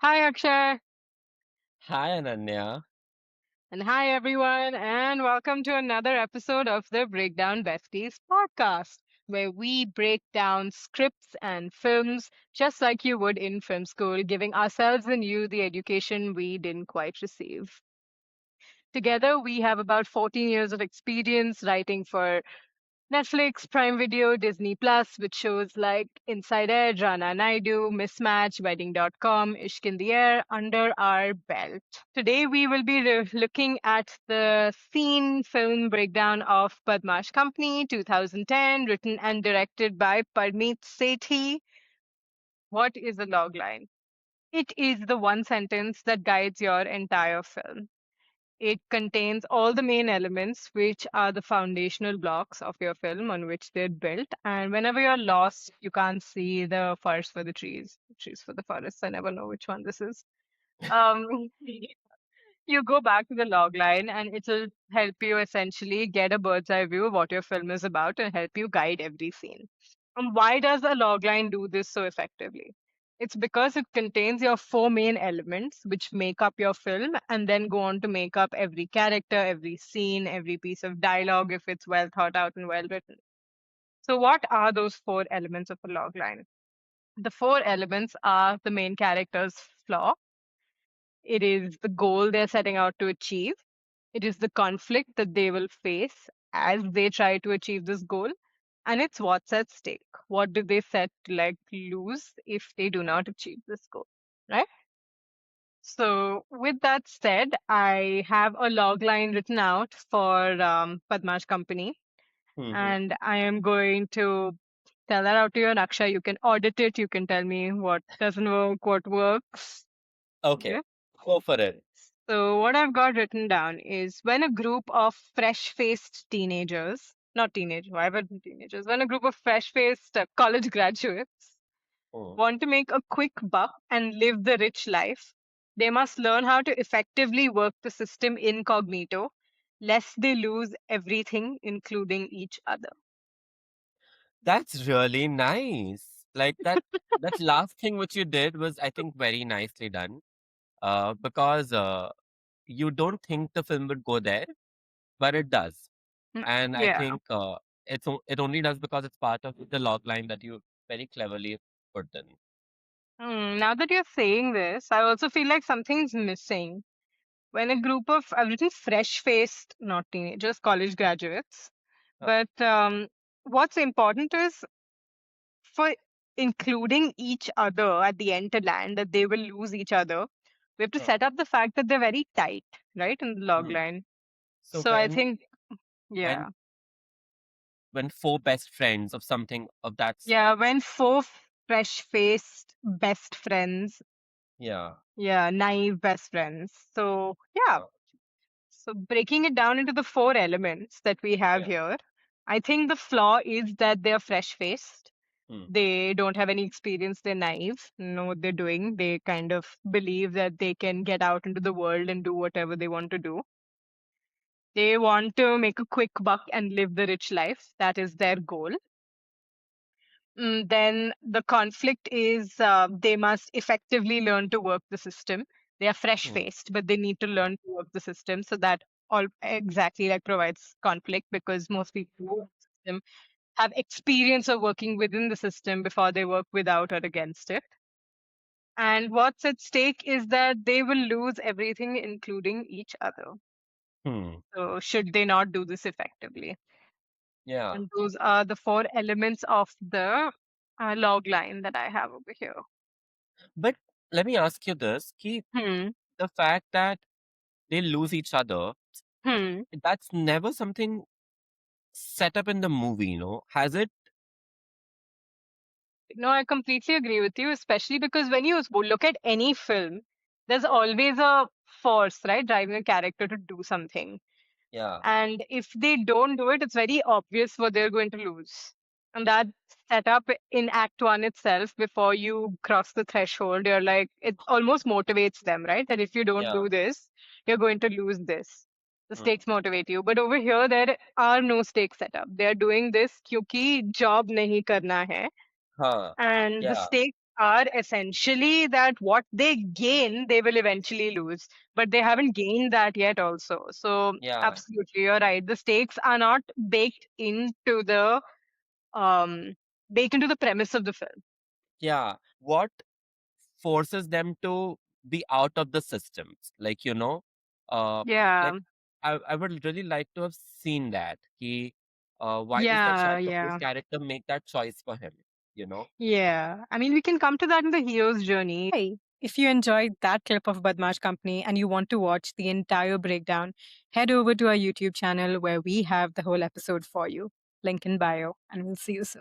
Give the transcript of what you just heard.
Hi, Akshay. Hi, Ananya. And hi, everyone. And welcome to another episode of the Breakdown Besties podcast, where we break down scripts and films just like you would in film school, giving ourselves and you the education we didn't quite receive. Together, we have about 14 years of experience writing for Netflix, Prime Video, Disney Plus, with shows like Inside Edge, Rana Naidu, Mismatch, Wedding.com, Ishq in the Air under our belt. Today, we will be looking at the scene film breakdown of Badmaash Company 2010, written and directed by Parmeet Sethi. What is a logline? It is the one sentence that guides your entire film. It contains all the main elements, which are the foundational blocks of your film on which they're built. And whenever you're lost, you can't see the forest for the trees for the forest. I never know which one this is. Um, you go back to the log line and it'll help you essentially get a bird's eye view of what your film is about and help you guide every scene. And why does a log line do this so effectively? It's because it contains your four main elements which make up your film and then go on to make up every character, every scene, every piece of dialogue if it's well thought out and well written. So, what are those four elements of a log line? The four elements are the main character's flaw, it is the goal they're setting out to achieve, it is the conflict that they will face as they try to achieve this goal. And it's what's at stake. What do they set to lose if they do not achieve this goal? Right? So, with that said, I have a log line written out for Padmash Company, Mm-hmm. and I am going to tell that out to you. And Akshay, you can audit it. You can tell me what doesn't work, what works. Okay, Okay. go for it. So, what I've got written down is when a group of fresh faced teenagers, not teenage, why were they teenagers? When a group of fresh faced college graduates Mm. want to make a quick buck and live the rich life, they must learn how to effectively work the system incognito, lest they lose everything, including each other. That's really nice. Like that last thing which you did was, I think, very nicely done. Because you don't think the film would go there, but it does, Mm, and I yeah. think it only does because it's part of the log line that you very cleverly put in. Now that you're saying this, I also feel like something's missing. When a group of, I've written fresh faced, not teenagers, college graduates, Uh, but what's important is for including each other at the end to land, that they will lose each other. We have to uh, set up the fact that they're very tight, right, in the log mm. line. So So I think, when yeah. when four best friends of something of that, Yeah, when four fresh faced best friends, yeah. yeah, naive best friends. So, yeah. Uh, So breaking it down into the four elements that we have yeah. here, I think the flaw is that they're fresh faced. Mm. They don't have any experience. They're naive, know what they're doing. They kind of believe that they can get out into the world and do whatever they want to do. They want to make a quick buck and live the rich life. That is their goal. Then the conflict is they must effectively learn to work the system. They are fresh Mm. faced, but they need to learn to work the system. So that all exactly provides conflict because most people who work the system have experience of working within the system before they work without or against it. And what's at stake is that they will lose everything, including each other. Hmm. So should they not do this effectively? Yeah. And those are the four elements of the log line that I have over here. But let me ask you this: Ki, Hmm. the fact that they lose each other, Hmm. that's never something set up in the movie, has it? No, I completely agree with you, especially because when you look at any film, there's always a force, right, driving a character to do something. Yeah. And if they don't do it, it's very obvious what they're going to lose. And that set up in Act One itself, before you cross the threshold, you're like, it almost motivates them, right? That if you don't Yeah. do this, you're going to lose this. The Mm. stakes motivate you. But over here, there are no stakes set up. They're doing this क्योंकि job नहीं करना है. Huh. And the Yeah. stakes are essentially that what they gain, they will eventually lose, but they haven't gained that yet, also. So, Yeah, absolutely, you're right. The stakes are not um, baked into the premise of the film. yeah. What forces them to be out of the systems? Like, uh, Yeah, like I would really like to have seen that. Why does that Shah yeah, Rukh Khan's yeah. character make that choice for him? You know? Yeah, I mean, we can come to that in the hero's journey. Hey, if you enjoyed that clip of Badmaash Company and you want to watch the entire breakdown, head over to our YouTube channel where we have the whole episode for you. Link in bio, and we'll see you soon.